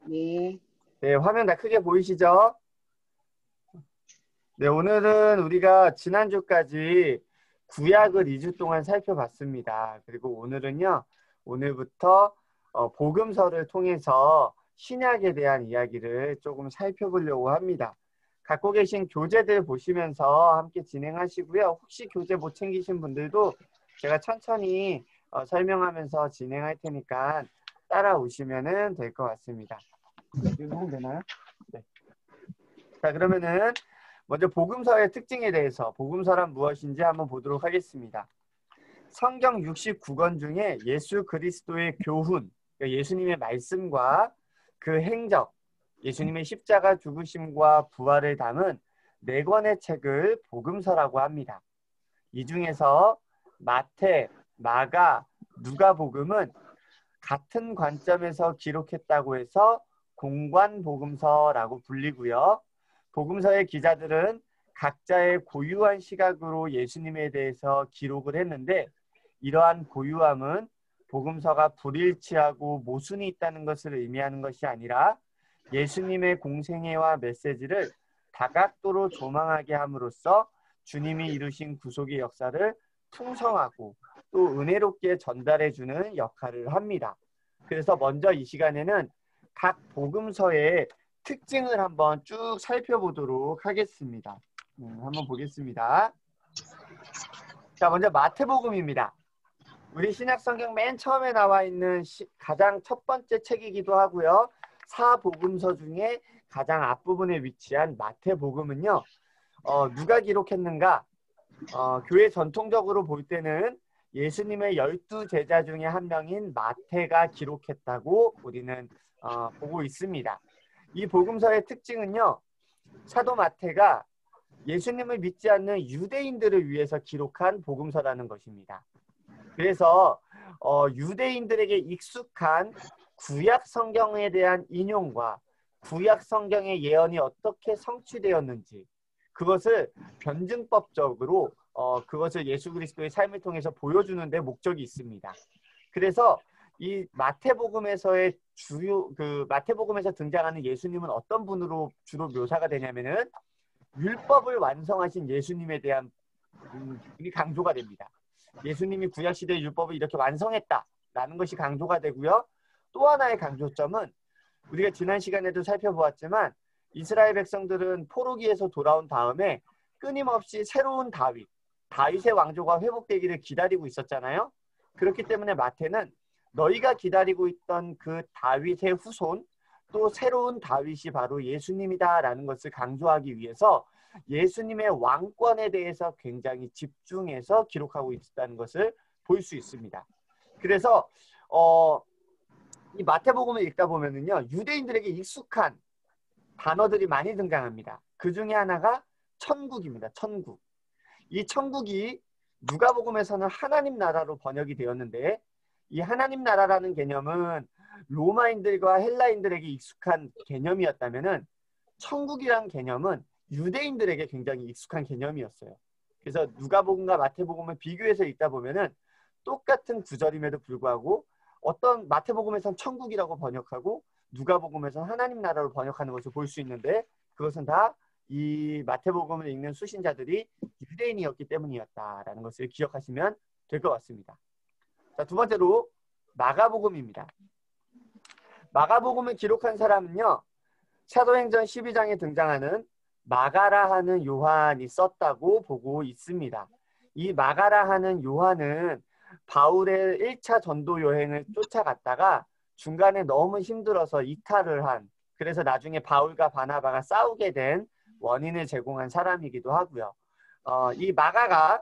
네. 네, 화면 다 크게 보이시죠? 네, 오늘은 우리가 지난주까지 구약을 2주 동안 살펴봤습니다. 그리고 오늘은요, 오늘부터 복음서를 통해서 신약에 대한 이야기를 조금 살펴보려고 합니다. 갖고 계신 교재들 보시면서 함께 진행하시고요. 혹시 교재 못 챙기신 분들도 제가 천천히 설명하면서 진행할 테니까 따라오시면 될 것 같습니다. 이거 되나요? 네. 자, 그러면은 먼저 복음서의 특징에 대해서 복음서란 무엇인지 한번 보도록 하겠습니다. 성경 69권 중에 예수 그리스도의 교훈, 그러니까 예수님의 말씀과 그 행적, 예수님의 십자가 죽으심과 부활을 담은 4권의 책을 복음서라고 합니다. 이 중에서 마태, 마가, 누가복음은 같은 관점에서 기록했다고 해서 공관복음서라고 불리고요. 복음서의 기자들은 각자의 고유한 시각으로 예수님에 대해서 기록을 했는데 이러한 고유함은 복음서가 불일치하고 모순이 있다는 것을 의미하는 것이 아니라 예수님의 공생애와 메시지를 다각도로 조망하게 함으로써 주님이 이루신 구속의 역사를 풍성하고 또 은혜롭게 전달해주는 역할을 합니다. 그래서 먼저 이 시간에는 각 복음서의 특징을 한번 쭉 살펴보도록 하겠습니다. 한번 보겠습니다. 자, 먼저 마태복음입니다. 우리 신약성경 맨 처음에 나와 있는 가장 첫 번째 책이기도 하고요. 사복음서 중에 가장 앞부분에 위치한 마태복음은요. 누가 기록했는가? 교회 전통적으로 볼 때는 예수님의 12제자 중에 한 명인 마태가 기록했다고 우리는 보고 있습니다. 이 복음서의 특징은요. 사도 마태가 예수님을 믿지 않는 유대인들을 위해서 기록한 복음서라는 것입니다. 그래서 유대인들에게 익숙한 구약 성경에 대한 인용과 구약 성경의 예언이 어떻게 성취되었는지 그것을 변증법적으로 그것을 예수 그리스도의 삶을 통해서 보여주는 데 목적이 있습니다. 그래서 이 마태복음에서의 마태복음에서 등장하는 예수님은 어떤 분으로 주로 묘사가 되냐면은 율법을 완성하신 예수님에 대한 이 강조가 됩니다. 예수님이 구약시대의 율법을 이렇게 완성했다라는 것이 강조가 되고요. 또 하나의 강조점은 우리가 지난 시간에도 살펴보았지만 이스라엘 백성들은 포로기에서 돌아온 다음에 끊임없이 새로운 다윗의 왕조가 회복되기를 기다리고 있었잖아요. 그렇기 때문에 마태는 너희가 기다리고 있던 그 다윗의 후손 또 새로운 다윗이 바로 예수님이다라는 것을 강조하기 위해서 예수님의 왕권에 대해서 굉장히 집중해서 기록하고 있다는 것을 볼 수 있습니다. 그래서 이 마태복음을 읽다 보면은요 유대인들에게 익숙한 단어들이 많이 등장합니다. 그 중에 하나가 천국입니다. 천국. 이 천국이 누가복음에서는 하나님 나라로 번역이 되었는데 이 하나님 나라라는 개념은 로마인들과 헬라인들에게 익숙한 개념이었다면은 천국이란 개념은 유대인들에게 굉장히 익숙한 개념이었어요. 그래서 누가복음과 마태복음을 비교해서 읽다 보면은 똑같은 구절임에도 불구하고 어떤 마태복음에서는 천국이라고 번역하고 누가복음에서는 하나님 나라로 번역하는 것을 볼 수 있는데 그것은 다 이 마태복음을 읽는 수신자들이 유대인이었기 때문이었다라는 것을 기억하시면 될 것 같습니다. 자, 두 번째로 마가복음입니다. 마가복음을 기록한 사람은요. 사도행전 12장에 등장하는 마가라 하는 요한이 썼다고 보고 있습니다. 이 마가라 하는 요한은 바울의 1차 전도 여행을 쫓아갔다가 중간에 너무 힘들어서 이탈을 한 그래서 나중에 바울과 바나바가 싸우게 된 원인을 제공한 사람이기도 하고요. 이 마가가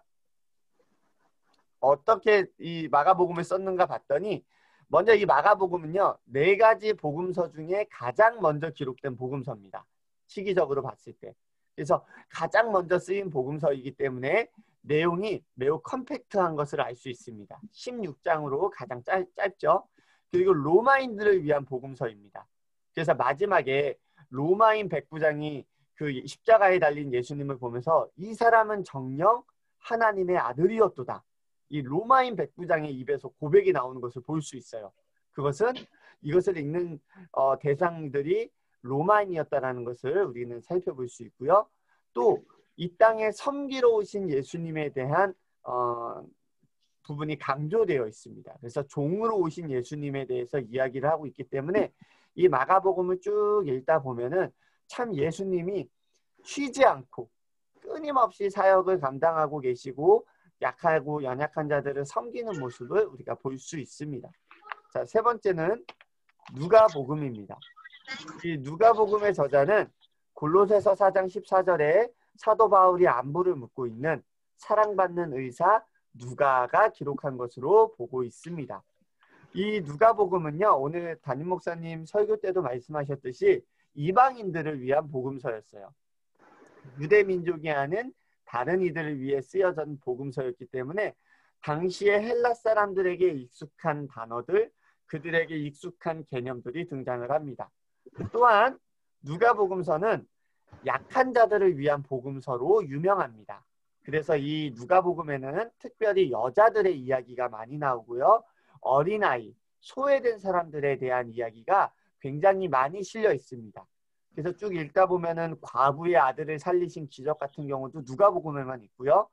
어떻게 이 마가복음을 썼는가 봤더니 먼저 이 마가복음은요. 4가지 복음서 중에 가장 먼저 기록된 복음서입니다. 시기적으로 봤을 때. 그래서 가장 먼저 쓰인 복음서이기 때문에 내용이 매우 컴팩트한 것을 알 수 있습니다. 16장으로 가장 짧죠. 그리고 로마인들을 위한 복음서입니다. 그래서 마지막에 로마인 백부장이 그 십자가에 달린 예수님을 보면서 이 사람은 정녕 하나님의 아들이었도다. 이 로마인 백부장의 입에서 고백이 나오는 것을 볼 수 있어요. 그것은 이것을 읽는 대상들이 로마인이었다라는 것을 우리는 살펴볼 수 있고요. 또 이 땅에 섬기러 오신 예수님에 대한 부분이 강조되어 있습니다. 그래서 종으로 오신 예수님에 대해서 이야기를 하고 있기 때문에 이 마가복음을 쭉 읽다 보면은 참 예수님이 쉬지 않고 끊임없이 사역을 감당하고 계시고 약하고 연약한 자들을 섬기는 모습을 우리가 볼 수 있습니다. 자, 세 번째는 누가복음입니다. 이 누가복음의 저자는 골로새서 4장 14절에 사도 바울이 안부를 묻고 있는 사랑받는 의사 누가가 기록한 것으로 보고 있습니다. 이 누가복음은요, 오늘 담임 목사님 설교 때도 말씀하셨듯이 이방인들을 위한 복음서였어요. 유대 민족이 아닌 다른 이들을 위해 쓰여진 복음서였기 때문에 당시의 헬라 사람들에게 익숙한 단어들, 그들에게 익숙한 개념들이 등장을 합니다. 또한 누가복음서는 약한 자들을 위한 복음서로 유명합니다. 그래서 이 누가복음에는 특별히 여자들의 이야기가 많이 나오고요. 어린아이, 소외된 사람들에 대한 이야기가 굉장히 많이 실려 있습니다. 그래서 쭉 읽다 보면은 과부의 아들을 살리신 기적 같은 경우도 누가복음에만 있고요.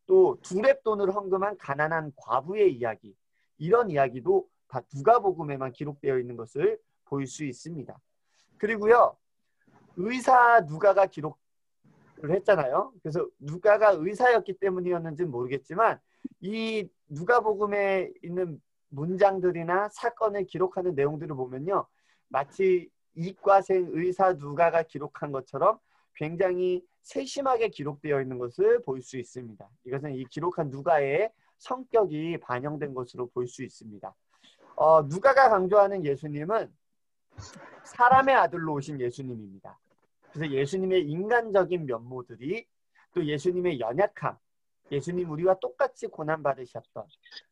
또 두렙돈을 헌금한 가난한 과부의 이야기, 이런 이야기도 다 누가복음에만 기록되어 있는 것을 볼 수 있습니다. 그리고요, 의사 누가가 기록을 했잖아요. 그래서 누가가 의사였기 때문이었는지는 모르겠지만 이 누가복음에 있는 문장들이나 사건을 기록하는 내용들을 보면요, 마치 이과생 의사 누가가 기록한 것처럼 굉장히 세심하게 기록되어 있는 것을 볼 수 있습니다. 이것은 이 기록한 누가의 성격이 반영된 것으로 볼 수 있습니다. 누가가 강조하는 예수님은 사람의 아들로 오신 예수님입니다. 그래서 예수님의 인간적인 면모들이, 또 예수님의 연약함, 예수님 우리와 똑같이 고난받으셨던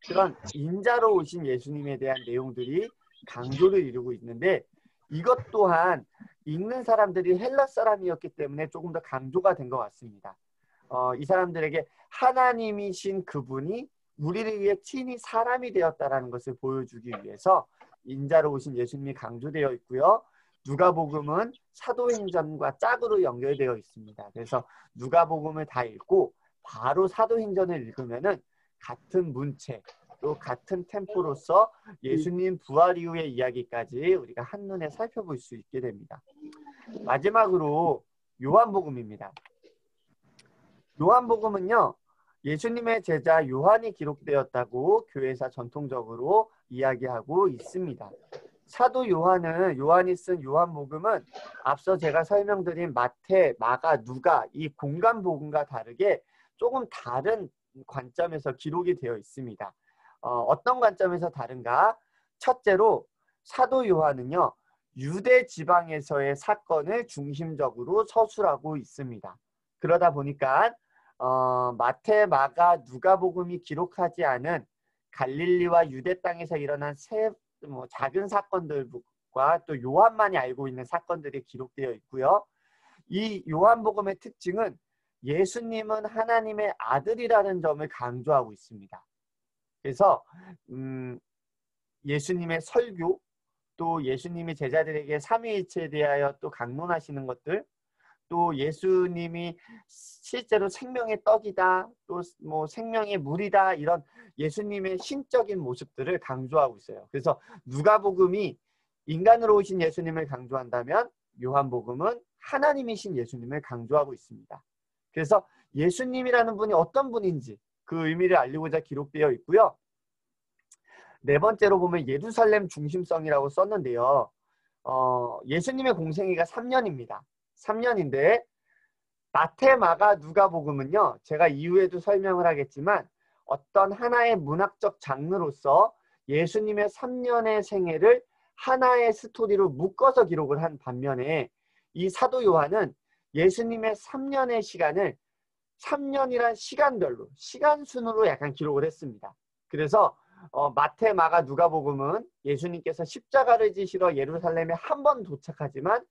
그런 인자로 오신 예수님에 대한 내용들이 강조를 이루고 있는데, 이것 또한 읽는 사람들이 헬라 사람이었기 때문에 조금 더 강조가 된 것 같습니다. 이 사람들에게 하나님이신 그분이 우리를 위해 친히 사람이 되었다라는 것을 보여주기 위해서 인자로 오신 예수님이 강조되어 있고요. 누가복음은 사도행전과 짝으로 연결되어 있습니다. 그래서 누가복음을 다 읽고 바로 사도행전을 읽으면은 같은 문체, 또 같은 템포로서 예수님 부활 이후의 이야기까지 우리가 한눈에 살펴볼 수 있게 됩니다. 마지막으로 요한복음입니다. 요한복음은요, 예수님의 제자 요한이 기록되었다고 교회에서 전통적으로 이야기하고 있습니다. 사도 요한이 쓴 요한복음은 앞서 제가 설명드린 마태, 마가, 누가 이 공간복음과 다르게 조금 다른 관점에서 기록이 되어 있습니다. 어떤 관점에서 다른가? 첫째로 사도 요한은요, 유대 지방에서의 사건을 중심적으로 서술하고 있습니다. 그러다 보니까 마태, 마가, 누가복음이 기록하지 않은 갈릴리와 유대 땅에서 일어난 작은 사건들과 또 요한만이 알고 있는 사건들이 기록되어 있고요. 이 요한복음의 특징은 예수님은 하나님의 아들이라는 점을 강조하고 있습니다. 그래서 예수님의 설교, 또 예수님이 제자들에게 삼위일체에 대하여 또 강론하시는 것들, 또 예수님이 실제로 생명의 떡이다, 또 뭐 생명의 물이다, 이런 예수님의 신적인 모습들을 강조하고 있어요. 그래서 누가복음이 인간으로 오신 예수님을 강조한다면 요한복음은 하나님이신 예수님을 강조하고 있습니다. 그래서 예수님이라는 분이 어떤 분인지 그 의미를 알리고자 기록되어 있고요. 네 번째로 보면 예루살렘 중심성이라고 썼는데요. 예수님의 공생애가 3년입니다. 3년인데 마태, 마가, 누가복음은요, 제가 이후에도 설명을 하겠지만 어떤 하나의 문학적 장르로서 예수님의 3년의 생애를 하나의 스토리로 묶어서 기록을 한 반면에 이 사도 요한은 예수님의 3년의 시간을 3년이란 시간별로, 시간순으로 약간 기록을 했습니다. 그래서 마태, 마가, 누가복음은 예수님께서 십자가를 지시러 예루살렘에 한 번 도착하지만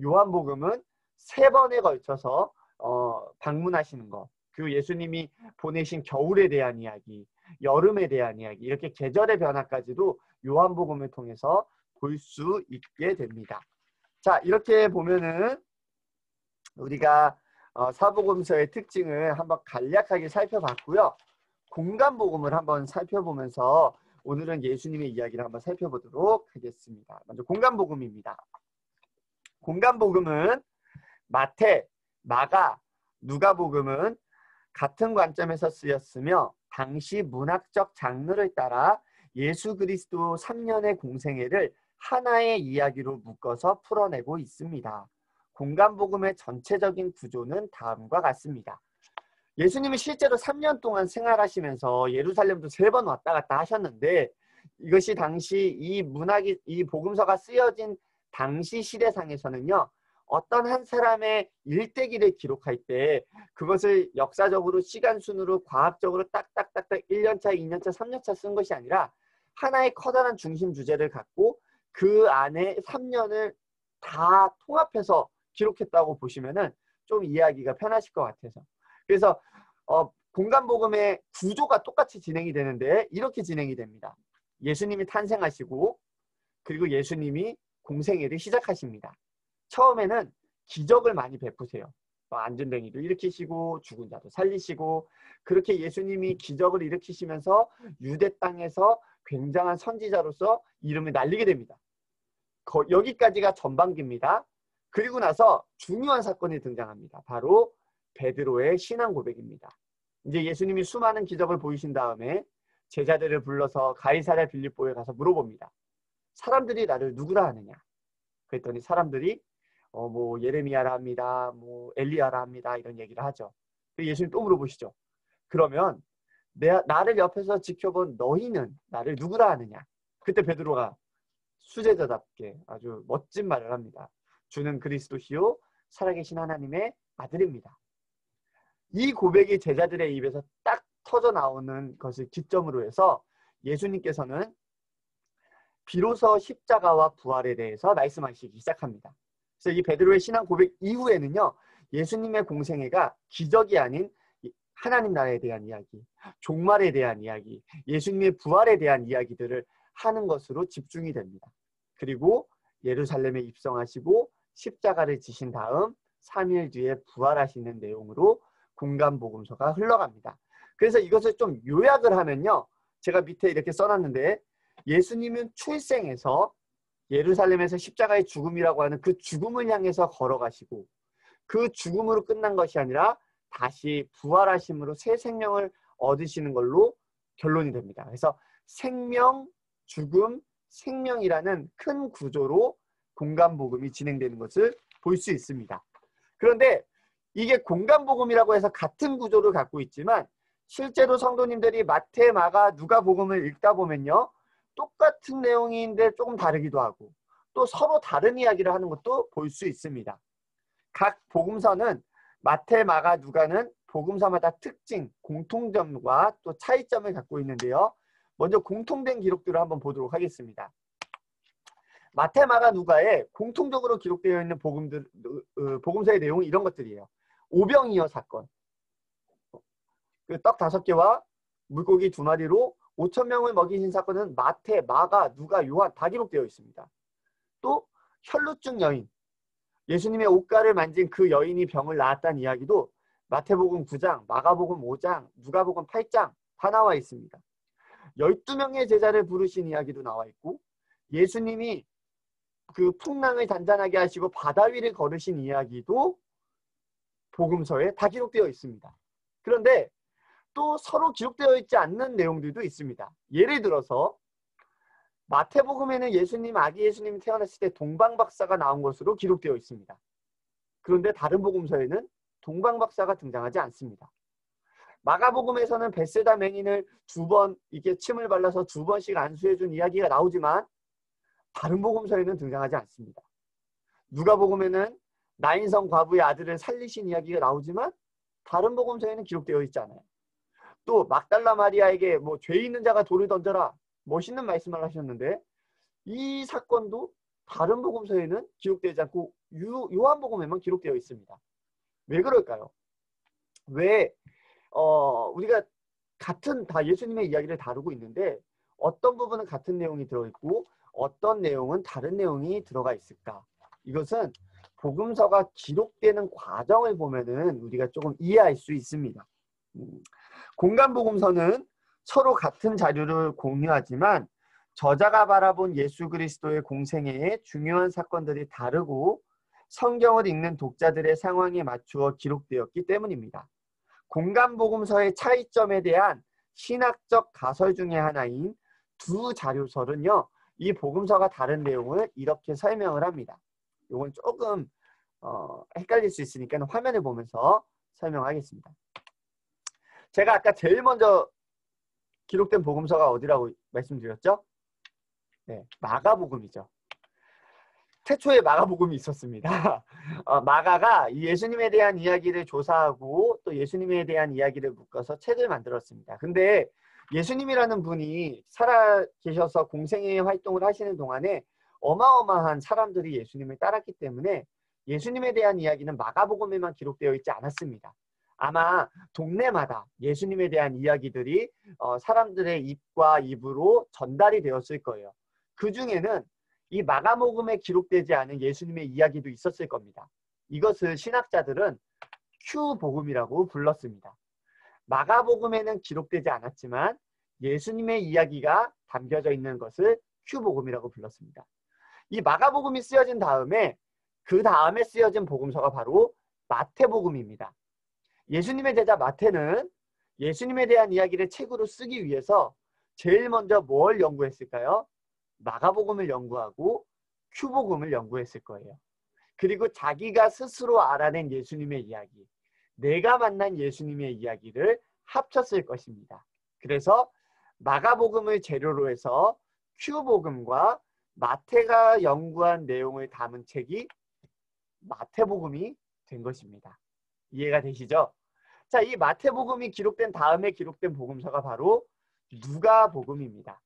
요한복음은 3번에 걸쳐서 방문하시는 것, 그리고 예수님이 보내신 겨울에 대한 이야기, 여름에 대한 이야기, 이렇게 계절의 변화까지도 요한복음을 통해서 볼 수 있게 됩니다. 자, 이렇게 보면은 우리가 사복음서의 특징을 한번 간략하게 살펴봤고요. 공간복음을 한번 살펴보면서 오늘은 예수님의 이야기를 한번 살펴보도록 하겠습니다. 먼저 공간복음입니다. 공간복음은 마태, 마가, 누가복음은 같은 관점에서 쓰였으며 당시 문학적 장르를 따라 예수 그리스도 3년의 공생애를 하나의 이야기로 묶어서 풀어내고 있습니다. 공간복음의 전체적인 구조는 다음과 같습니다. 예수님이 실제로 3년 동안 생활하시면서 예루살렘도 3번 왔다 갔다 하셨는데 이것이 당시 이 복음서가 쓰여진 당시 시대상에서는요. 어떤 한 사람의 일대기를 기록할 때 그것을 역사적으로 시간순으로 과학적으로 딱딱딱딱 1년차, 2년차, 3년차 쓴 것이 아니라 하나의 커다란 중심 주제를 갖고 그 안에 3년을 다 통합해서 기록했다고 보시면은 좀 이해하기가 편하실 것 같아서. 그래서 공간복음의 구조가 똑같이 진행이 되는데 이렇게 진행이 됩니다. 예수님이 탄생하시고 그리고 예수님이 공생애를 시작하십니다. 처음에는 기적을 많이 베푸세요. 안전뱅이도 일으키시고 죽은 자도 살리시고 그렇게 예수님이 기적을 일으키시면서 유대 땅에서 굉장한 선지자로서 이름을 날리게 됩니다. 여기까지가 전반기입니다. 그리고 나서 중요한 사건이 등장합니다. 바로 베드로의 신앙 고백입니다. 이제 예수님이 수많은 기적을 보이신 다음에 제자들을 불러서 가이사랴 빌립보에 가서 물어봅니다. 사람들이 나를 누구라 하느냐? 그랬더니 사람들이 뭐 예레미야라 합니다. 뭐 엘리야라 합니다. 이런 얘기를 하죠. 예수님 또 물어보시죠. 그러면 나를 옆에서 지켜본 너희는 나를 누구라 하느냐? 그때 베드로가 수제자답게 아주 멋진 말을 합니다. 주는 그리스도시요 살아계신 하나님의 아들입니다. 이 고백이 제자들의 입에서 딱 터져 나오는 것을 기점으로 해서 예수님께서는 비로소 십자가와 부활에 대해서 말씀하시기 시작합니다. 그래서 이 베드로의 신앙 고백 이후에는요. 예수님의 공생애가 기적이 아닌 하나님 나라에 대한 이야기, 종말에 대한 이야기, 예수님의 부활에 대한 이야기들을 하는 것으로 집중이 됩니다. 그리고 예루살렘에 입성하시고 십자가를 지신 다음 3일 뒤에 부활하시는 내용으로 공간복음서가 흘러갑니다. 그래서 이것을 좀 요약을 하면요. 제가 밑에 이렇게 써놨는데 예수님은 출생에서 예루살렘에서 십자가의 죽음이라고 하는 그 죽음을 향해서 걸어가시고 그 죽음으로 끝난 것이 아니라 다시 부활하심으로 새 생명을 얻으시는 걸로 결론이 됩니다. 그래서 생명, 죽음, 생명이라는 큰 구조로 공간복음이 진행되는 것을 볼 수 있습니다. 그런데 이게 공간복음이라고 해서 같은 구조를 갖고 있지만 실제로 성도님들이 마태, 마가, 누가복음을 읽다 보면요. 똑같은 내용인데 조금 다르기도 하고 또 서로 다른 이야기를 하는 것도 볼 수 있습니다. 각 복음서는 마태, 마가, 누가는 복음서마다 특징, 공통점과 또 차이점을 갖고 있는데요. 먼저 공통된 기록들을 한번 보도록 하겠습니다. 마태, 마가, 누가에 공통적으로 기록되어 있는 복음서의 내용은 이런 것들이에요. 오병이어 사건, 떡 5개와 물고기 2마리로 5,000명을 먹이신 사건은 마태, 마가, 누가, 요한 다 기록되어 있습니다. 또 혈루증 여인, 예수님의 옷가를 만진 그 여인이 병을 나았다는 이야기도 마태복음 9장, 마가복음 5장, 누가복음 8장 다 나와 있습니다. 12명의 제자를 부르신 이야기도 나와 있고 예수님이 그 풍랑을 단단하게 하시고 바다 위를 걸으신 이야기도 복음서에 다 기록되어 있습니다. 그런데 또 서로 기록되어 있지 않는 내용들도 있습니다. 예를 들어서 마태복음에는 아기 예수님이 태어났을 때 동방박사가 나온 것으로 기록되어 있습니다. 그런데 다른 복음서에는 동방박사가 등장하지 않습니다. 마가복음에서는 벳세다 맹인을 2번 이게 침을 발라서 2번씩 안수해준 이야기가 나오지만 다른 복음서에는 등장하지 않습니다. 누가복음에는 나인성 과부의 아들을 살리신 이야기가 나오지만 다른 복음서에는 기록되어 있지 않아요. 또 막달라 마리아에게 뭐 죄 있는 자가 돌을 던져라 멋있는 말씀을 하셨는데 이 사건도 다른 복음서에는 기록되지 않고 요한복음에만 기록되어 있습니다. 왜 그럴까요? 왜 우리가 같은 다 예수님의 이야기를 다루고 있는데 어떤 부분은 같은 내용이 들어있고 어떤 내용은 다른 내용이 들어가 있을까? 이것은 복음서가 기록되는 과정을 보면은 우리가 조금 이해할 수 있습니다. 공간 복음서는 서로 같은 자료를 공유하지만 저자가 바라본 예수 그리스도의 공생애의 중요한 사건들이 다르고 성경을 읽는 독자들의 상황에 맞추어 기록되었기 때문입니다. 공간 복음서의 차이점에 대한 신학적 가설 중에 하나인 두 자료설은요, 이 복음서가 다른 내용을 이렇게 설명을 합니다. 이건 조금 헷갈릴 수 있으니까 화면을 보면서 설명하겠습니다. 제가 아까 제일 먼저 기록된 복음서가 어디라고 말씀드렸죠? 네, 마가복음이죠. 태초에 마가복음이 있었습니다. 마가가 예수님에 대한 이야기를 조사하고 또 예수님에 대한 이야기를 묶어서 책을 만들었습니다. 근데 예수님이라는 분이 살아 계셔서 공생애 활동을 하시는 동안에 어마어마한 사람들이 예수님을 따랐기 때문에 예수님에 대한 이야기는 마가복음에만 기록되어 있지 않았습니다. 아마 동네마다 예수님에 대한 이야기들이 사람들의 입과 입으로 전달이 되었을 거예요. 그 중에는 이 마가복음에 기록되지 않은 예수님의 이야기도 있었을 겁니다. 이것을 신학자들은 Q복음이라고 불렀습니다. 마가복음에는 기록되지 않았지만 예수님의 이야기가 담겨져 있는 것을 Q복음이라고 불렀습니다. 이 마가복음이 쓰여진 다음에 그 다음에 쓰여진 복음서가 바로 마태복음입니다. 예수님의 제자 마태는 예수님에 대한 이야기를 책으로 쓰기 위해서 제일 먼저 뭘 연구했을까요? 마가복음을 연구하고 Q복음을 연구했을 거예요. 그리고 자기가 스스로 알아낸 예수님의 이야기, 내가 만난 예수님의 이야기를 합쳤을 것입니다. 그래서 마가복음을 재료로 해서 Q복음과 마태가 연구한 내용을 담은 책이 마태복음이 된 것입니다. 이해가 되시죠? 자, 이 마태복음이 기록된 다음에 기록된 복음서가 바로 누가복음입니다.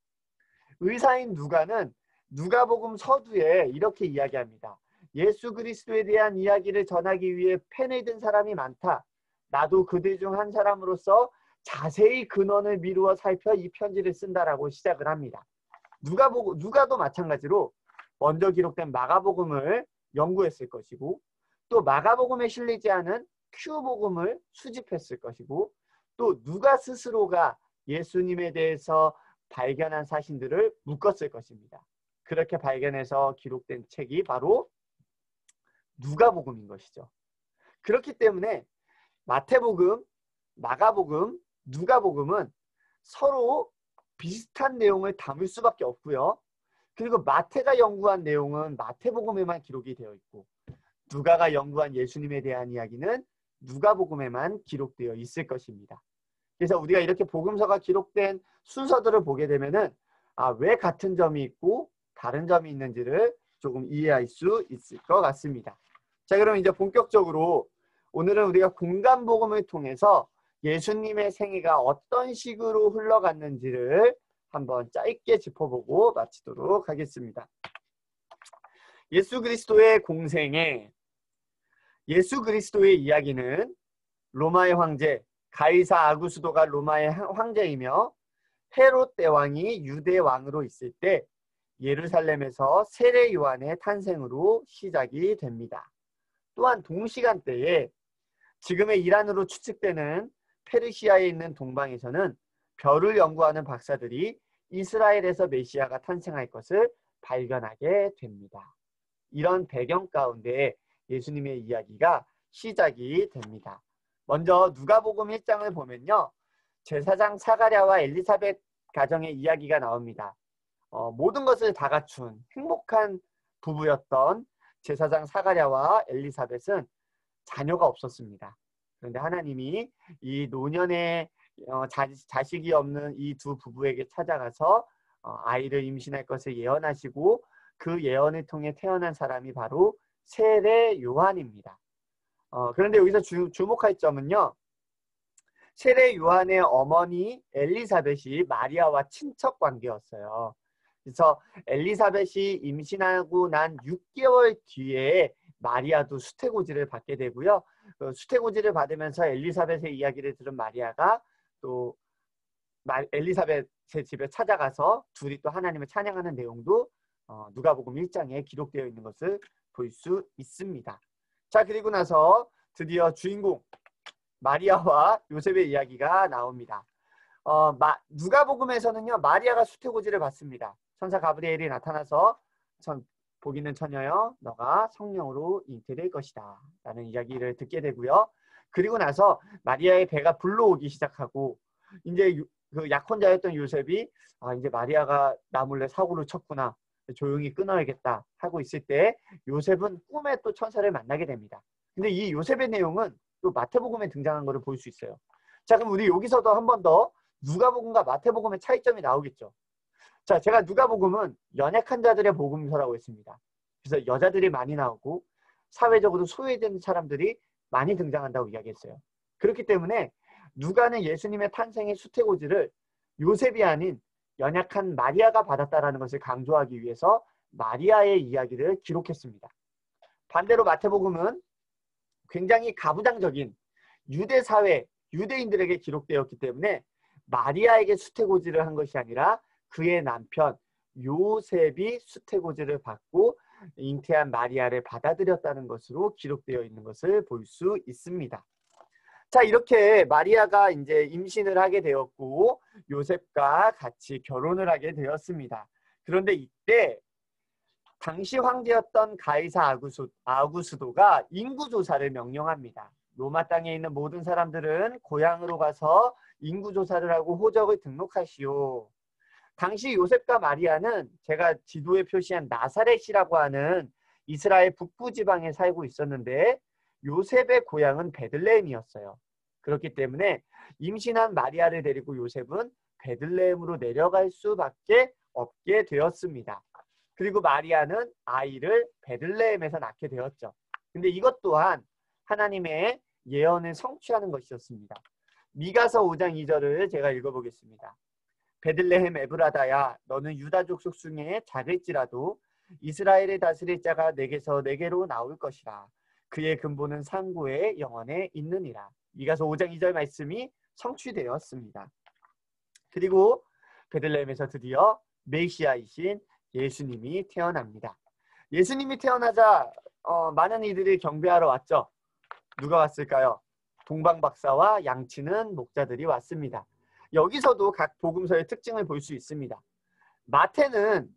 의사인 누가는 누가복음 서두에 이렇게 이야기합니다. 예수 그리스도에 대한 이야기를 전하기 위해 펜을 든 사람이 많다. 나도 그들 중 한 사람으로서 자세히 근원을 미루어 살펴 이 편지를 쓴다라고 시작을 합니다. 누가도 마찬가지로 먼저 기록된 마가복음을 연구했을 것이고 또 마가복음에 실리지 않은 Q복음을 수집했을 것이고 또 누가 스스로가 예수님에 대해서 발견한 사실들을 묶었을 것입니다. 그렇게 발견해서 기록된 책이 바로 누가복음인 것이죠. 그렇기 때문에 마태복음, 마가복음, 누가복음은 서로 비슷한 내용을 담을 수밖에 없고요. 그리고 마태가 연구한 내용은 마태복음에만 기록이 되어 있고 누가가 연구한 예수님에 대한 이야기는 누가복음에만 기록되어 있을 것입니다. 그래서 우리가 이렇게 복음서가 기록된 순서들을 보게 되면은 왜 같은 점이 있고 다른 점이 있는지를 조금 이해할 수 있을 것 같습니다. 자, 그럼 이제 본격적으로 오늘은 우리가 공간복음을 통해서 예수님의 생애가 어떤 식으로 흘러갔는지를 한번 짧게 짚어보고 마치도록 하겠습니다. 예수 그리스도의 공생애, 예수 그리스도의 이야기는 로마의 황제 가이사 아구스도가 로마의 황제이며 헤롯 대왕이 유대 왕으로 있을 때 예루살렘에서 세례 요한의 탄생으로 시작이 됩니다. 또한 동시간대에 지금의 이란으로 추측되는 페르시아에 있는 동방에서는 별을 연구하는 박사들이 이스라엘에서 메시아가 탄생할 것을 발견하게 됩니다. 이런 배경 가운데 예수님의 이야기가 시작이 됩니다. 먼저 누가복음 1장을 보면요. 제사장 사가랴와 엘리사벳 가정의 이야기가 나옵니다. 모든 것을 다 갖춘 행복한 부부였던 제사장 사가랴와 엘리사벳은 자녀가 없었습니다. 그런데 하나님이 이 노년에 자식이 없는 이 두 부부에게 찾아가서 아이를 임신할 것을 예언하시고 그 예언을 통해 태어난 사람이 바로 세례 요한입니다. 그런데 여기서 주목할 점은요. 세례 요한의 어머니 엘리사벳이 마리아와 친척 관계였어요. 그래서 엘리사벳이 임신하고 난 6개월 뒤에 마리아도 수태고지를 받게 되고요. 수태고지를 받으면서 엘리사벳의 이야기를 들은 마리아가 또 엘리사벳의 집에 찾아가서 둘이 또 하나님을 찬양하는 내용도 누가복음 1장에 기록되어 있는 것을 볼 수 있습니다. 자, 그리고 나서 드디어 주인공 마리아와 요셉의 이야기가 나옵니다. 누가복음에서는요, 마리아가 수태고지를 받습니다. 천사 가브리엘이 나타나서 복 있는 처녀여, 너가 성령으로 잉태될 것이다 라는 이야기를 듣게 되고요. 그리고 나서 마리아의 배가 불러오기 시작하고, 이제 그 약혼자였던 요셉이 이제 마리아가 나 몰래 사고를 쳤구나, 조용히 끊어야겠다 하고 있을 때 요셉은 꿈에 또 천사를 만나게 됩니다. 근데 이 요셉의 내용은 또 마태복음에 등장한 것을 볼 수 있어요. 자, 그럼 우리 여기서도 한 번 더 누가복음과 마태복음의 차이점이 나오겠죠. 자, 제가 누가복음은 연약한 자들의 복음서라고 했습니다. 그래서 여자들이 많이 나오고 사회적으로 소외된 사람들이 많이 등장한다고 이야기했어요. 그렇기 때문에 누가는 예수님의 탄생의 수태고지를 요셉이 아닌 연약한 마리아가 받았다라는 것을 강조하기 위해서 마리아의 이야기를 기록했습니다. 반대로 마태복음은 굉장히 가부장적인 유대 사회, 유대인들에게 기록되었기 때문에 마리아에게 수태고지를 한 것이 아니라 그의 남편 요셉이 수태고지를 받고 잉태한 마리아를 받아들였다는 것으로 기록되어 있는 것을 볼 수 있습니다. 자, 이렇게 마리아가 이제 임신을 하게 되었고 요셉과 같이 결혼을 하게 되었습니다. 그런데 이때 당시 황제였던 가이사 아구스도가 인구조사를 명령합니다. 로마 땅에 있는 모든 사람들은 고향으로 가서 인구조사를 하고 호적을 등록하시오. 당시 요셉과 마리아는 제가 지도에 표시한 나사렛이라고 하는 이스라엘 북부 지방에 살고 있었는데 요셉의 고향은 베들레헴이었어요. 그렇기 때문에 임신한 마리아를 데리고 요셉은 베들레헴으로 내려갈 수밖에 없게 되었습니다. 그리고 마리아는 아이를 베들레헴에서 낳게 되었죠. 근데 이것 또한 하나님의 예언을 성취하는 것이었습니다. 미가서 5장 2절을 제가 읽어보겠습니다. 베들레헴 에브라다야, 너는 유다 족속 중에 작을지라도 이스라엘의 다스릴 자가 내게서 내게로 나올 것이라. 그의 근본은 상고의 영원에 있느니라. 미가서 5장 2절 말씀이 성취되었습니다. 그리고 베들레헴에서 드디어 메시아이신 예수님이 태어납니다. 예수님이 태어나자 많은 이들이 경배하러 왔죠. 누가 왔을까요? 동방박사와 양치는 목자들이 왔습니다. 여기서도 각 복음서의 특징을 볼 수 있습니다. 마태는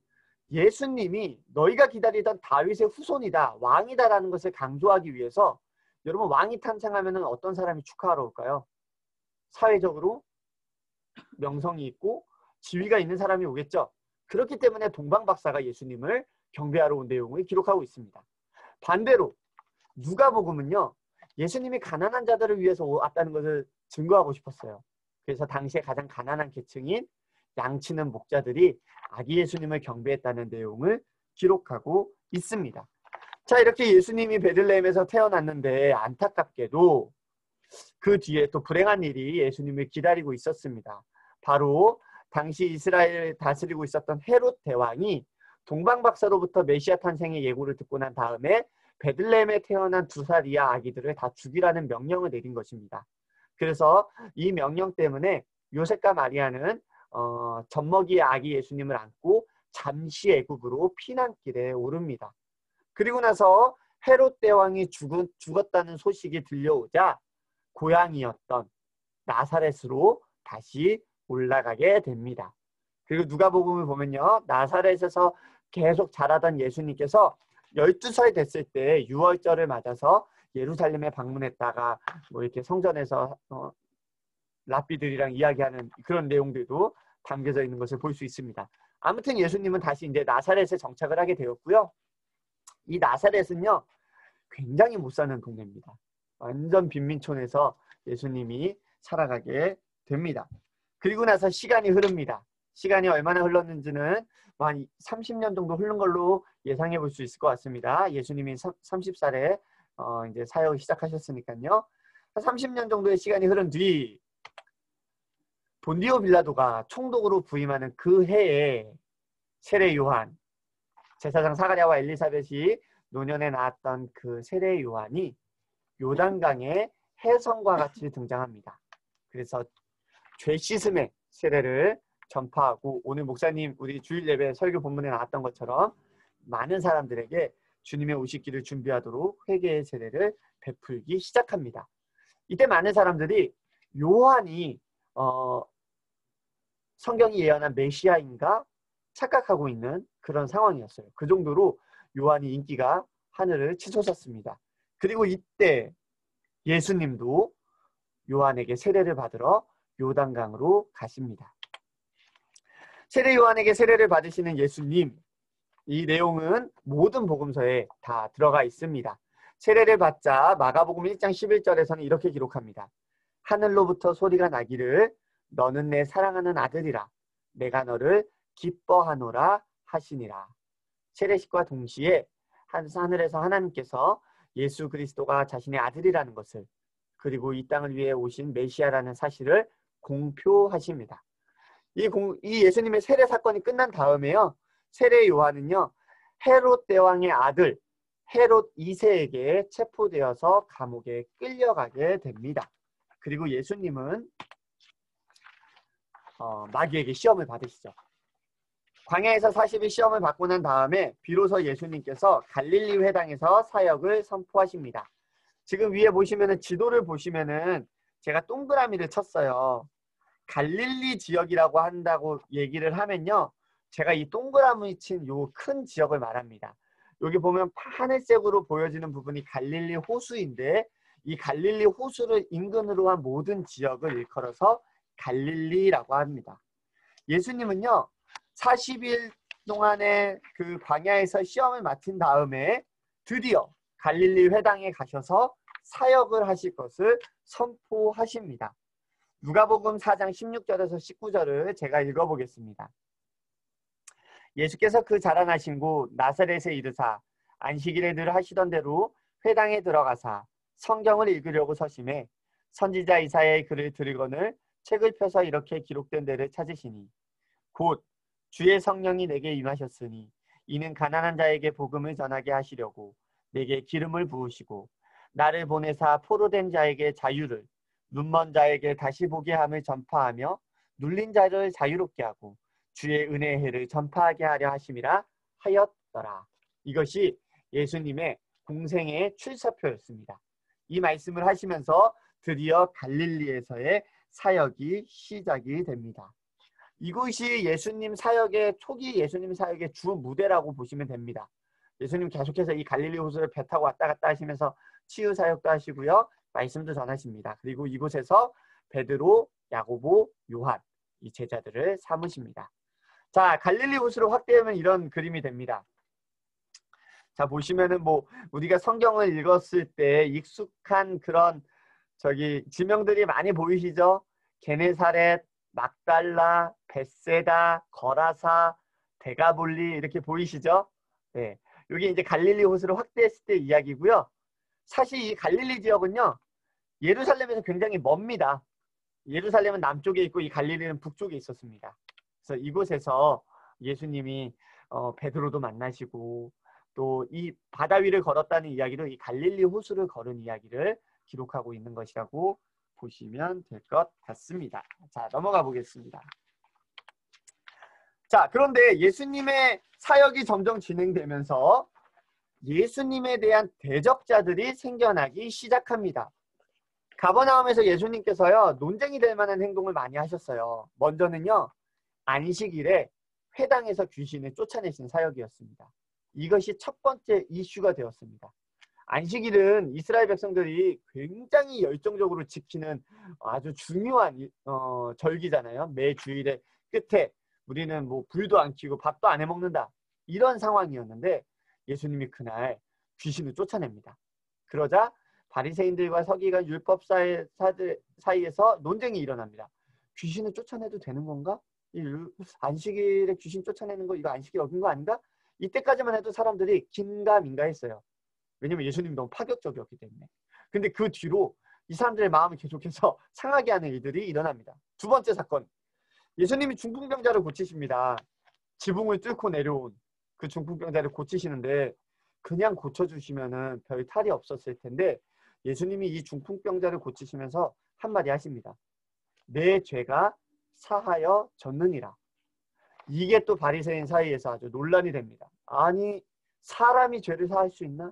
예수님이 너희가 기다리던 다윗의 후손이다, 왕이다라는 것을 강조하기 위해서, 여러분 왕이 탄생하면 어떤 사람이 축하하러 올까요? 사회적으로 명성이 있고 지위가 있는 사람이 오겠죠. 그렇기 때문에 동방박사가 예수님을 경배하러 온 내용을 기록하고 있습니다. 반대로 누가복음은요, 예수님이 가난한 자들을 위해서 왔다는 것을 증거하고 싶었어요. 그래서 당시에 가장 가난한 계층인 양치는 목자들이 아기 예수님을 경배했다는 내용을 기록하고 있습니다. 자, 이렇게 예수님이 베들레헴에서 태어났는데 안타깝게도 그 뒤에 또 불행한 일이 예수님을 기다리고 있었습니다. 바로 당시 이스라엘을 다스리고 있었던 헤롯 대왕이 동방박사로부터 메시아 탄생의 예고를 듣고 난 다음에 베들레헴에 태어난 2살 이하 아기들을 다 죽이라는 명령을 내린 것입니다. 그래서 이 명령 때문에 요셉과 마리아는 젖먹이의 아기 예수님을 안고 잠시 애굽으로 피난길에 오릅니다. 그리고 나서 헤롯 대왕이 죽었다는 소식이 들려오자 고향이었던 나사렛으로 다시 올라가게 됩니다. 그리고 누가복음을 보면요, 나사렛에서 계속 자라던 예수님께서 12살 됐을 때 유월절을 맞아서 예루살렘에 방문했다가 뭐 이렇게 성전에서 랍비들이랑 이야기하는 그런 내용들도 담겨져 있는 것을 볼 수 있습니다. 아무튼 예수님은 다시 이제 나사렛에 정착을 하게 되었고요. 이 나사렛은요, 굉장히 못 사는 동네입니다. 완전 빈민촌에서 예수님이 살아가게 됩니다. 그리고 나서 시간이 흐릅니다. 시간이 얼마나 흘렀는지는 한 30년 정도 흐른 걸로 예상해 볼 수 있을 것 같습니다. 예수님이 30살에 이제 사역을 시작하셨으니까요. 30년 정도의 시간이 흐른 뒤 본디오 빌라도가 총독으로 부임하는 그 해에 세례 요한, 제사장 사가랴와 엘리사벳이 노년에 낳았던 그 세례 요한이 요단강의 해성과 같이 등장합니다. 그래서 죄 씻음의 세례를 전파하고 오늘 목사님 우리 주일 예배 설교 본문에 나왔던 것처럼 많은 사람들에게 주님의 오시기를 준비하도록 회개의 세례를 베풀기 시작합니다. 이때 많은 사람들이 요한이 성경이 예언한 메시아인가 착각하고 있는 그런 상황이었어요. 그 정도로 요한이 인기가 하늘을 치솟았습니다. 그리고 이때 예수님도 요한에게 세례를 받으러 요단강으로 가십니다. 세례 요한에게 세례를 받으시는 예수님, 이 내용은 모든 복음서에 다 들어가 있습니다. 세례를 받자 마가복음 1장 11절에서는 이렇게 기록합니다. 하늘로부터 소리가 나기를 너는 내 사랑하는 아들이라 내가 너를 기뻐하노라 하시니라. 세례식과 동시에 하늘에서 하나님께서 예수 그리스도가 자신의 아들이라는 것을 그리고 이 땅을 위해 오신 메시아라는 사실을 공표하십니다. 이 예수님의 세례 사건이 끝난 다음에요. 세례 요한은요. 헤롯 대왕의 아들 헤롯 2세에게 체포되어서 감옥에 끌려가게 됩니다. 그리고 예수님은 마귀에게 시험을 받으시죠. 광야에서 40일 시험을 받고 난 다음에 비로소 예수님께서 갈릴리 회당에서 사역을 선포하십니다. 지금 위에 보시면은 지도를 보시면은 제가 동그라미를 쳤어요. 갈릴리 지역이라고 한다고 얘기를 하면요. 제가 이 동그라미 친 요 큰 지역을 말합니다. 여기 보면 하늘색으로 보여지는 부분이 갈릴리 호수인데 이 갈릴리 호수를 인근으로 한 모든 지역을 일컬어서 갈릴리라고 합니다. 예수님은요. 40일 동안의 그 광야에서 시험을 마친 다음에 드디어 갈릴리 회당에 가셔서 사역을 하실 것을 선포하십니다. 누가복음 4장 16절에서 19절을 제가 읽어보겠습니다. 예수께서 그 자라나신 곳 나사렛에 이르사 안식일에 늘 하시던 대로 회당에 들어가사 성경을 읽으려고 서심해 선지자 이사야의 글을 들거늘 책을 펴서 이렇게 기록된 데를 찾으시니 곧 주의 성령이 내게 임하셨으니 이는 가난한 자에게 복음을 전하게 하시려고 내게 기름을 부으시고 나를 보내사 포로된 자에게 자유를 눈먼 자에게 다시 보게 함을 전파하며 눌린 자를 자유롭게 하고 주의 은혜의 해를 전파하게 하려 하심이라 하였더라. 이것이 예수님의 공생의 출사표였습니다. 이 말씀을 하시면서 드디어 갈릴리에서의 사역이 시작이 됩니다. 이곳이 예수님 사역의 초기 예수님 사역의 주 무대라고 보시면 됩니다. 예수님 계속해서 이 갈릴리 호수를 배 타고 왔다 갔다 하시면서 치유 사역도 하시고요. 말씀도 전하십니다. 그리고 이곳에서 베드로, 야고보, 요한 이 제자들을 삼으십니다. 자, 갈릴리 호수로 확대하면 이런 그림이 됩니다. 자, 보시면은 뭐 우리가 성경을 읽었을 때 익숙한 그런 지명들이 많이 보이시죠? 게네사렛, 막달라, 벳세다, 거라사, 데가볼리 이렇게 보이시죠? 네, 여기 이제 갈릴리 호수를 확대했을 때 이야기고요. 사실 이 갈릴리 지역은요. 예루살렘에서 굉장히 멉니다. 예루살렘은 남쪽에 있고 이 갈릴리는 북쪽에 있었습니다. 그래서 이곳에서 예수님이 베드로도 만나시고 또 이 바다 위를 걸었다는 이야기도 이 갈릴리 호수를 걸은 이야기를 기록하고 있는 것이라고 보시면 될 것 같습니다. 자, 넘어가 보겠습니다. 자, 그런데 예수님의 사역이 점점 진행되면서 예수님에 대한 대적자들이 생겨나기 시작합니다. 가버나움에서 예수님께서요, 논쟁이 될 만한 행동을 많이 하셨어요. 먼저는요, 안식일에 회당에서 귀신을 쫓아내신 사역이었습니다. 이것이 첫 번째 이슈가 되었습니다. 안식일은 이스라엘 백성들이 굉장히 열정적으로 지키는 아주 중요한 절기잖아요. 매 주일의 끝에 우리는 뭐 불도 안 켜고 밥도 안 해먹는다. 이런 상황이었는데 예수님이 그날 귀신을 쫓아냅니다. 그러자 바리새인들과 서기관 율법사들 사이에서 논쟁이 일어납니다. 귀신을 쫓아내도 되는 건가? 안식일에 귀신 쫓아내는 거 이거 안식일 어긴 거 아닌가? 이때까지만 해도 사람들이 긴가민가 했어요. 왜냐면 예수님이 너무 파격적이었기 때문에. 근데 그 뒤로 이 사람들의 마음을 계속해서 상하게 하는 일들이 일어납니다. 두 번째 사건. 예수님이 중풍병자를 고치십니다. 지붕을 뚫고 내려온 그 중풍병자를 고치시는데 그냥 고쳐주시면은 별 탈이 없었을 텐데 예수님이 이 중풍병자를 고치시면서 한마디 하십니다. 내 죄가 사하여 졌느니라. 이게 또 바리새인 사이에서 아주 논란이 됩니다. 아니, 사람이 죄를 사할 수 있나?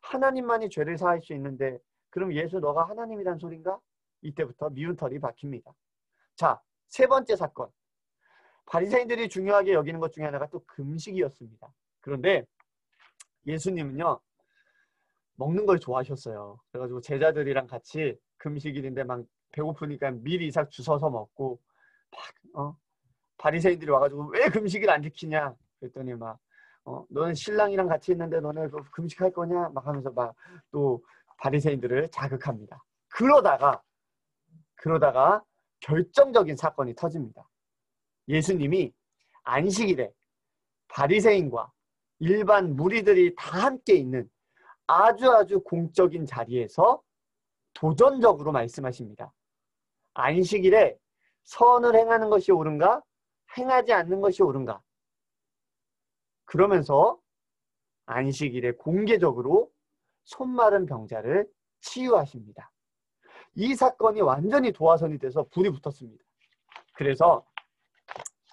하나님만이 죄를 사할 수 있는데 그럼 예수 너가 하나님이란 소린가? 이때부터 미운 털이 박힙니다. 자, 세 번째 사건. 바리새인들이 중요하게 여기는 것 중에 하나가 또 금식이었습니다. 그런데 예수님은요, 먹는 걸 좋아하셨어요. 그래가지고 제자들이랑 같이 금식일인데 막 배고프니까 미리 이삭 주워서 먹고 막 바리새인들이 와가지고 왜 금식일 안 지키냐? 그랬더니 막 너는 신랑이랑 같이 있는데 너네 금식할 거냐? 막 하면서 막 또 바리새인들을 자극합니다. 그러다가 결정적인 사건이 터집니다. 예수님이 안식일에 바리새인과 일반 무리들이 다 함께 있는 아주 공적인 자리에서 도전적으로 말씀하십니다. 안식일에 선을 행하는 것이 옳은가? 행하지 않는 것이 옳은가? 그러면서 안식일에 공개적으로 손마른 병자를 치유하십니다. 이 사건이 완전히 도화선이 돼서 불이 붙었습니다. 그래서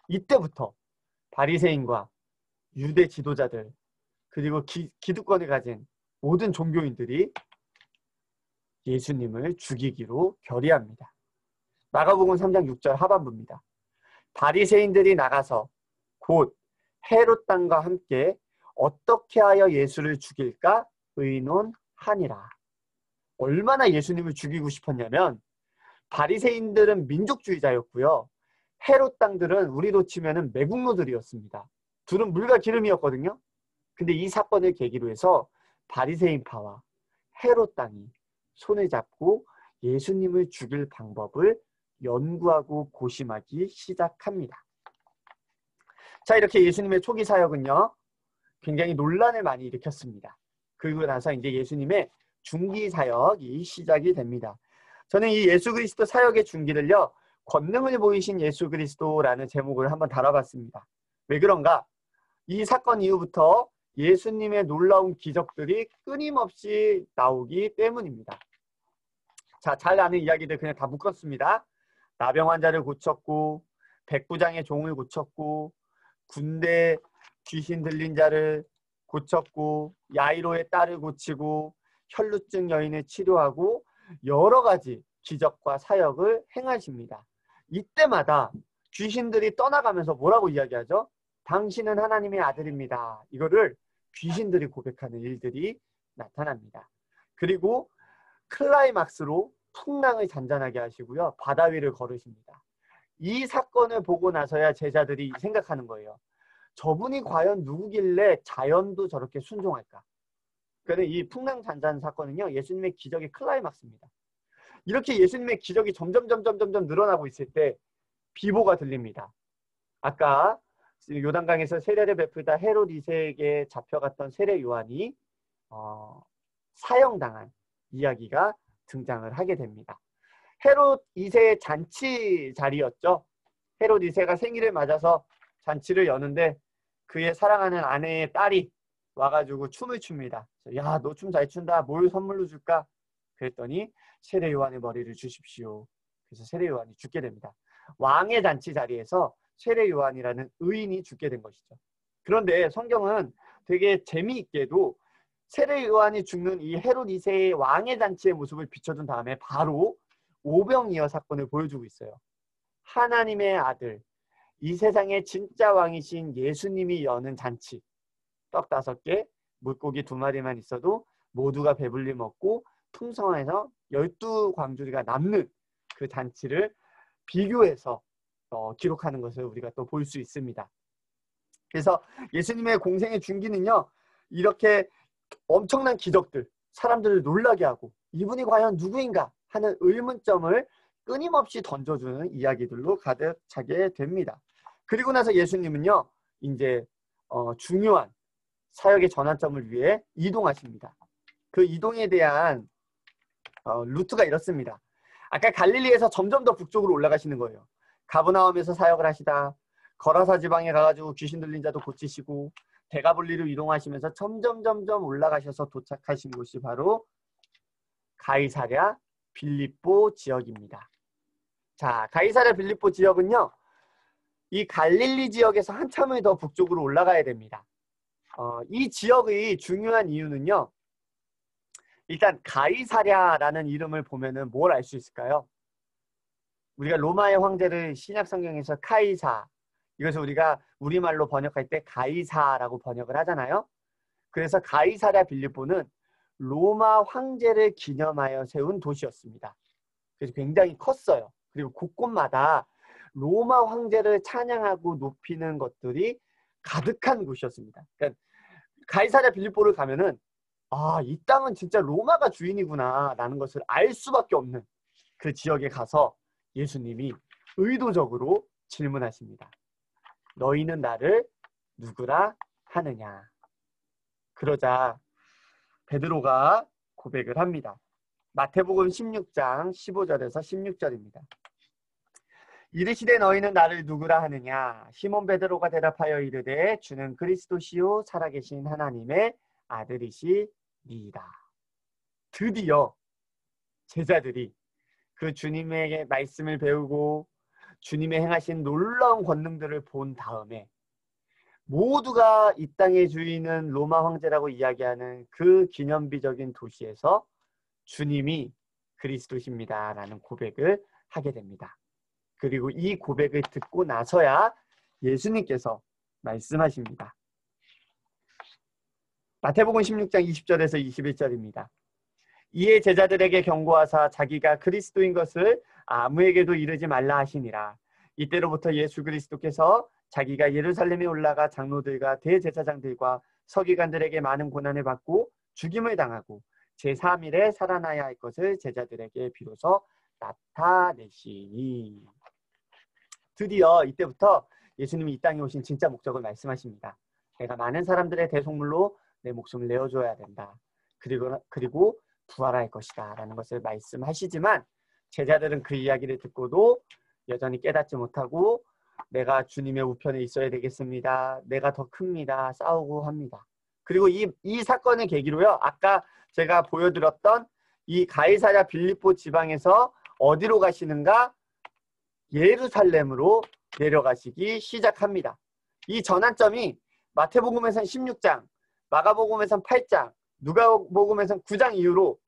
이때부터 바리새인과 유대 지도자들 그리고 기득권을 가진 모든 종교인들이 예수님을 죽이기로 결의합니다. 마가복음 3장 6절 하반부입니다. 바리새인들이 나가서 곧 헤롯 땅과 함께 어떻게 하여 예수를 죽일까 의논하니라. 얼마나 예수님을 죽이고 싶었냐면 바리새인들은 민족주의자였고요. 헤롯 땅들은 우리로 치면은 매국노들이었습니다. 둘은 물과 기름이었거든요. 근데 이 사건을 계기로 해서 바리새인파와 헤롯 땅이 손을 잡고 예수님을 죽일 방법을 연구하고 고심하기 시작합니다. 자, 이렇게 예수님의 초기 사역은요, 굉장히 논란을 많이 일으켰습니다. 그리고 나서 이제 예수님의 중기 사역이 시작이 됩니다. 저는 이 예수 그리스도 사역의 중기를요, 권능을 보이신 예수 그리스도라는 제목을 한번 달아봤습니다. 왜 그런가? 이 사건 이후부터 예수님의 놀라운 기적들이 끊임없이 나오기 때문입니다. 자, 잘 아는 이야기들 그냥 다 묶었습니다. 나병 환자를 고쳤고, 백부장의 종을 고쳤고, 군대 귀신 들린 자를 고쳤고, 야이로의 딸을 고치고, 혈루증 여인을 치료하고, 여러 가지 기적과 사역을 행하십니다. 이때마다 귀신들이 떠나가면서 뭐라고 이야기하죠? 당신은 하나님의 아들입니다. 이거를 귀신들이 고백하는 일들이 나타납니다. 그리고 클라이막스로 풍랑을 잔잔하게 하시고요. 바다 위를 걸으십니다. 이 사건을 보고 나서야 제자들이 생각하는 거예요. 저분이 과연 누구길래 자연도 저렇게 순종할까? 그런데 이 풍랑 잔잔 사건은요, 예수님의 기적의 클라이막스입니다. 이렇게 예수님의 기적이 점점 늘어나고 있을 때 비보가 들립니다. 아까 요단강에서 세례를 베풀다 헤롯 2세에게 잡혀갔던 세례 요한이 사형당한 이야기가 등장을 하게 됩니다. 헤롯 2세의 잔치 자리였죠. 헤롯 2세가 생일을 맞아서 잔치를 여는데 그의 사랑하는 아내의 딸이 와가지고 춤을 춥니다. 야, 너 춤 잘 춘다. 뭘 선물로 줄까? 그랬더니 세례 요한의 머리를 주십시오. 그래서 세례 요한이 죽게 됩니다. 왕의 잔치 자리에서 세례 요한이라는 의인이 죽게 된 것이죠. 그런데 성경은 되게 재미있게도 세례 요한이 죽는 이 헤롯 2세의 왕의 잔치의 모습을 비춰준 다음에 바로 오병이어 사건을 보여주고 있어요. 하나님의 아들, 이 세상의 진짜 왕이신 예수님이 여는 잔치. 떡 5개, 물고기 2마리만 있어도 모두가 배불리 먹고 풍성해서 12광주리가 남는 그 잔치를 비교해서 기록하는 것을 우리가 또 볼 수 있습니다. 그래서 예수님의 공생의 중기는요, 이렇게 엄청난 기적들, 사람들을 놀라게 하고 이분이 과연 누구인가 하는 의문점을 끊임없이 던져주는 이야기들로 가득 차게 됩니다. 그리고 나서 예수님은요, 이제 중요한 사역의 전환점을 위해 이동하십니다. 그 이동에 대한 루트가 이렇습니다. 아까 갈릴리에서 점점 더 북쪽으로 올라가시는 거예요. 가브나움에서 사역을 하시다 거라사 지방에 가가지고 귀신 들린 자도 고치시고 데가볼리로 이동하시면서 점점 올라가셔서 도착하신 곳이 바로 가이사랴 빌립보 지역입니다. 자, 가이사랴 빌립보 지역은요, 이 갈릴리 지역에서 한참을 더 북쪽으로 올라가야 됩니다. 이 지역의 중요한 이유는요, 일단 가이사랴라는 이름을 보면은 뭘 알 수 있을까요? 우리가 로마의 황제를 신약 성경에서 카이사, 이것을 우리가 우리말로 번역할 때 가이사라고 번역을 하잖아요. 그래서 가이사랴 빌립보는 로마 황제를 기념하여 세운 도시였습니다. 그래서 굉장히 컸어요. 그리고 곳곳마다 로마 황제를 찬양하고 높이는 것들이 가득한 곳이었습니다. 그러니까 가이사랴 빌립보를 가면은 이 땅은 진짜 로마가 주인이구나 라는 것을 알 수밖에 없는 그 지역에 가서 예수님이 의도적으로 질문하십니다. 너희는 나를 누구라 하느냐? 그러자 베드로가 고백을 합니다. 마태복음 16장 15절에서 16절입니다. 이르시되 너희는 나를 누구라 하느냐? 시몬 베드로가 대답하여 이르되 주는 그리스도시요 살아계신 하나님의 아들이시니이다. 드디어 제자들이 그 주님의 말씀을 배우고 주님의 행하신 놀라운 권능들을 본 다음에 모두가 이 땅의 주인은 로마 황제라고 이야기하는 그 기념비적인 도시에서 주님이 그리스도십니다 라는 고백을 하게 됩니다. 그리고 이 고백을 듣고 나서야 예수님께서 말씀하십니다. 마태복음 16장 20절에서 21절입니다. 이에 제자들에게 경고하사 자기가 그리스도인 것을 아무에게도 이르지 말라 하시니라. 이때로부터 예수 그리스도께서 자기가 예루살렘에 올라가 장로들과 대제사장들과 서기관들에게 많은 고난을 받고 죽임을 당하고 제3일에 살아나야 할 것을 제자들에게 비로소 나타내시니. 드디어 이때부터 예수님이 이 땅에 오신 진짜 목적을 말씀하십니다. 내가 많은 사람들의 대속물로 내 목숨을 내어줘야 된다. 그리고 부활할 것이다 라는 것을 말씀하시지만 제자들은 그 이야기를 듣고도 여전히 깨닫지 못하고 내가 주님의 우편에 있어야 되겠습니다. 내가 더 큽니다. 싸우고 합니다. 그리고 이 사건을 계기로요. 아까 제가 보여드렸던 이 가이사랴 빌립보 지방에서 어디로 가시는가? 예루살렘으로 내려가시기 시작합니다. 이 전환점이 마태복음에서는 16장, 마가복음에서는 8장, 누가복음에서는 9장 이후로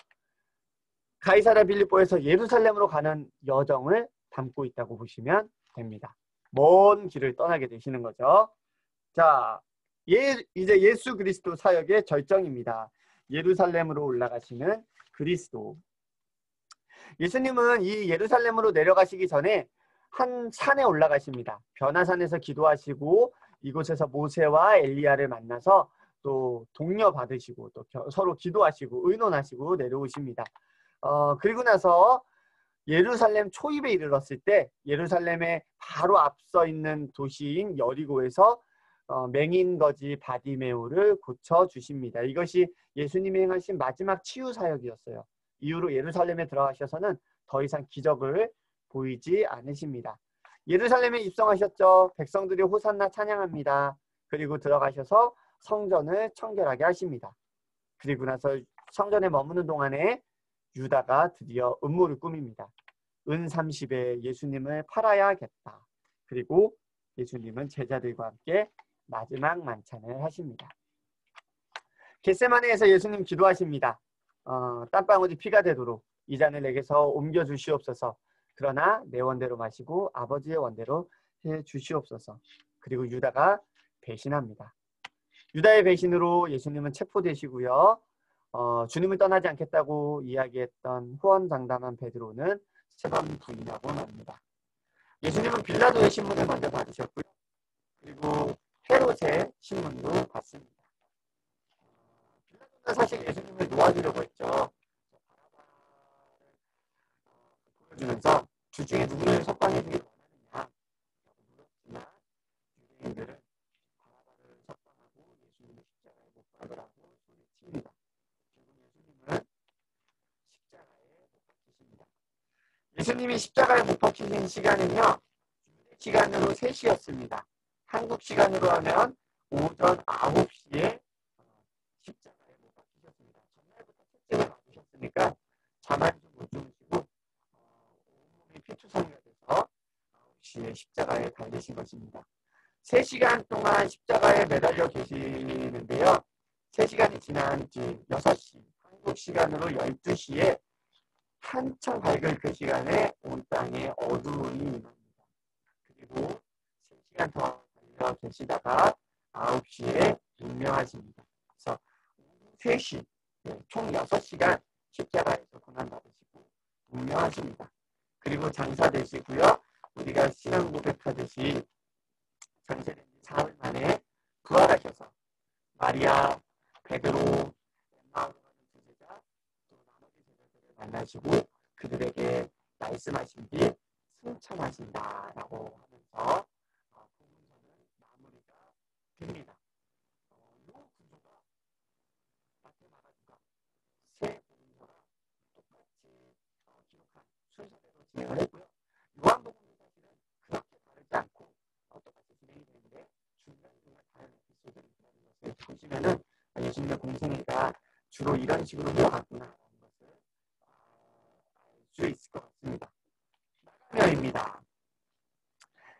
가이사랴 빌립보에서 예루살렘으로 가는 여정을 담고 있다고 보시면 됩니다. 먼 길을 떠나게 되시는 거죠. 자, 이제 예수 그리스도 사역의 절정입니다. 예루살렘으로 올라가시는 그리스도. 예수님은 이 예루살렘으로 내려가시기 전에 한 산에 올라가십니다. 변화산에서 기도하시고 이곳에서 모세와 엘리야를 만나서 또 독려 받으시고 또 서로 기도하시고 의논하시고 내려오십니다. 그리고 나서 예루살렘 초입에 이르렀을 때 예루살렘의 바로 앞서 있는 도시인 여리고에서 맹인거지 바디메오를 고쳐주십니다. 이것이 예수님이 행하신 마지막 치유 사역이었어요. 이후로 예루살렘에 들어가셔서는 더 이상 기적을 보이지 않으십니다. 예루살렘에 입성하셨죠. 백성들이 호산나 찬양합니다. 그리고 들어가셔서 성전을 청결하게 하십니다. 그리고 나서 성전에 머무는 동안에 유다가 드디어 음모를 꾸밉니다. 은 30에 예수님을 팔아야겠다. 그리고 예수님은 제자들과 함께 마지막 만찬을 하십니다. 겟세마네에서 예수님 기도하십니다. 땀방울이 피가 되도록 이 잔을 내게서 옮겨 주시옵소서. 그러나 내 원대로 마시고 아버지의 원대로 해 주시옵소서. 그리고 유다가 배신합니다. 유다의 배신으로 예수님은 체포되시고요. 주님을 떠나지 않겠다고 이야기했던 후원장담한 베드로는 세 번 부인하고 맙니다. 예수님은 빌라도의 신문을 먼저 받으셨고요. 그리고 헤롯의 신문도 받습니다. 빌라도는 사실 예수님을 놓아주려고 했죠. 보여주면서 둘 중에 누구를 석방해주길 원하느냐 물었지만 유대인들은 바라바를 석방하고 예수님을 십자가에 못 박으라고 소리칩니다. 예수님이 십자가에 못 박히신 시간은요. 시간으로 3시였습니다. 한국 시간으로 하면 오전 9시에 십자가에 못 박히셨습니다. 전날부터 채찍을 맞으셨으니까 잠을 좀 못 주무시고 온몸이 피투성이가 돼서 위해 십자가에 달리신 것입니다. 3시간 동안 십자가에 매달려 계시는데요. 3시간이 지난 뒤 6시, 한국 시간으로 12시에 한참 밝은 그 시간에 온 땅에 어두움이 임합니다. 그리고 3시간 더 달려 계시다가 9시에 운명하십니다. 그래서 3시, 총 6시간 십자가에서 고난받으시고 운명하십니다. 그리고 장사되시고요. 우리가 신앙 고백하듯이 장세된 지 사흘 만에 부활하셔서 마리아, 베드로, 엠마오로 가는 두 제자, 또 나머지 제자들을 만나시고 그들에게 말씀하신 뒤 승천하신다라고 하면서 복음서는 마무리가 됩니다. 이 구조가 마태, 마가, 누가 세 복음서랑 똑같이 기록한 순서대로 진행을 했고요. 요한복음은 사실은 그렇게 다르지 않고 똑같이 진행이 되는데 중간중간 다른 에피소드를 있다는 것을 보시면은 예수님의 공생애가 주로 이런 식으로 흘러갔구나라는 것을 알 수 있을 것 같습니다. 마가면입니다.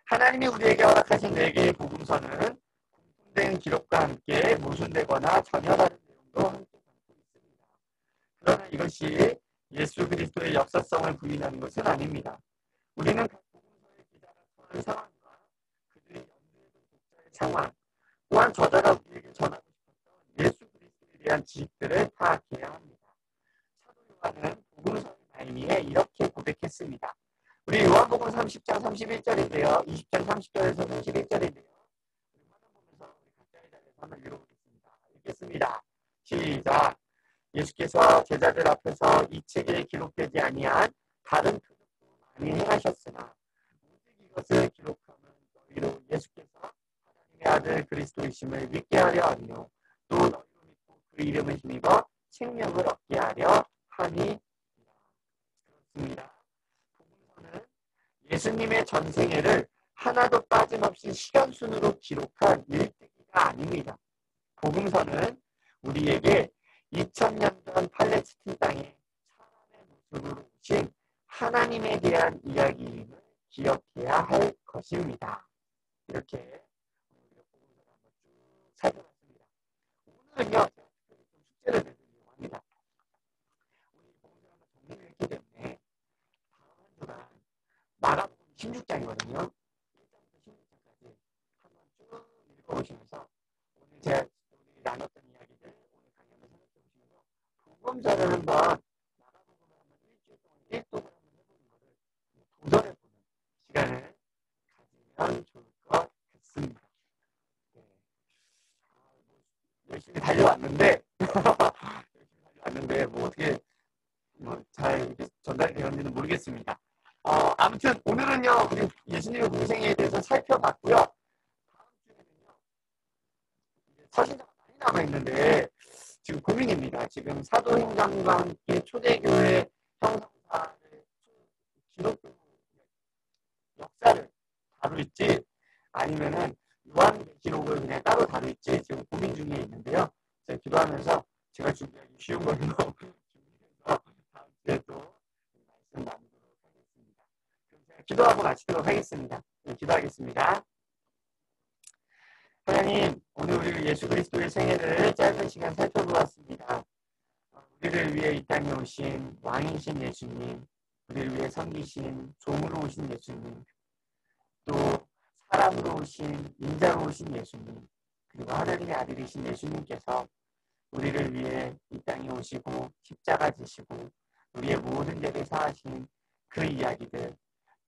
하나님이 우리에게 허락하신 4개의 복음서는 공통된 기록과 함께 모순되거나 전혀 다른 내용도 함께 담고 있습니다. 그러나 이것이 예수 그리스도의 역사성을 부인하는 것은 아닙니다. 우리는 각 복음서의 기자가 처한 상황과 그들이 연구해둔 독자의 상황, 또한 저자가 우리에게 전하고 싶었던 예수 그리스도에 대한 지식들을 파악해야 합니다. 사도 요한은 복음서의 말미에 이렇게 고백했습니다. 우리 요한복음 30장 31절인데요. 20장 30절에서 31절인데요. 화면 보면서 우리 각자의 자리에서 한번 읽어보겠습니다. 읽겠습니다. 시작. 예수께서 제자들 앞에서 이 책에 기록되지 아니한 다른 표적도 많이 행하셨으나 오직 이것을 기록하면 너희로 예수께서 하나님의 아들 그리스도이심을 믿게 하려 하며 또 너희로 믿고 그 이름을 힘입어 생명을 얻게 하려 함이니라. 그렇습니다. 복음서는 예수님의 전생애를 하나도 빠짐없이 시간순으로 기록한 일대기가 아닙니다. 복음서는 우리에게 2000년 전 팔레스틴 땅에 사람의 모습으로 오신 하나님에 대한 이야기임을 기억해야 할 것입니다. 이렇게 우리가 복음서를 한번 쭉 살펴봤습니다. 오늘은요, 제가 특별히 좀 숙제를 내드리려고 합니다. 오늘 복음서를 한번 정리를 했기 때문에 다음 한 주간 마가복음 16장이거든요. 1장부터 16장까지 한번 쭉 읽어보시면서 오늘 제가 우리 나눴던 이야기들 오늘 강연을 생각해보시면서 복음서를 한번 마가복음을 한번 일주일 동안 일독을 한번 해보는 거를 도전해보는 시간을 가지면 좋을 것 같습니다. 네. 열심히 달려왔는데 뭐 어떻게 잘 전달이 되었는지는 모르겠습니다. 아무튼 오늘은요 우리 예수님의 공생애에 대해서 살펴봤고요. 다음 주에는요 서신자가 많이 남아있는데 지금 고민입니다. 지금 사도행전과 함께 초대교회 형성사를 기록 역사를 다룰지 아니면은 요한계시록을 그냥 따로 다룰지 지금 고민 중에 있는데요. 제가 기도하면서 제가 준비하기 쉬운 걸로 준비해서 다음 주에 또 말씀 나누도록 하겠습니다. 그럼 제가 기도하고 마치도록 하겠습니다. 네, 기도하겠습니다. 하나님, 오늘 우리 예수 그리스도의 생애를 짧은 시간 살펴보았습니다. 우리를 위해 이 땅에 오신 왕이신 예수님, 우리를 위해 섬기신 종으로 오신 예수님, 또 사람으로 오신 인자로 오신 예수님, 그리고 하나님의 아들이신 예수님께서 우리를 위해 이 땅에 오시고 십자가 지시고 우리의 모든 죄를 사하신 그 이야기들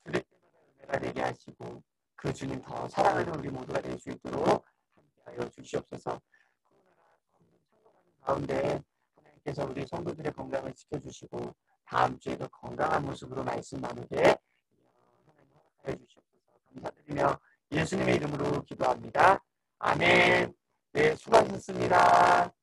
들을 때마다 은혜가 되게 하시고 그 주님 더 사랑하는 우리 모두가 될 수 있도록 함께하여 주시옵소서. 코로나가 점점 창궐하는 가운데 하나님께서 우리 성도들의 건강을 지켜주시고 다음 주에도 건강한 모습으로 말씀 나누게 하나님 허락하여 주시옵소서. 감사드리며 예수님의 이름으로 기도합니다. 아멘. 네, 수고하셨습니다.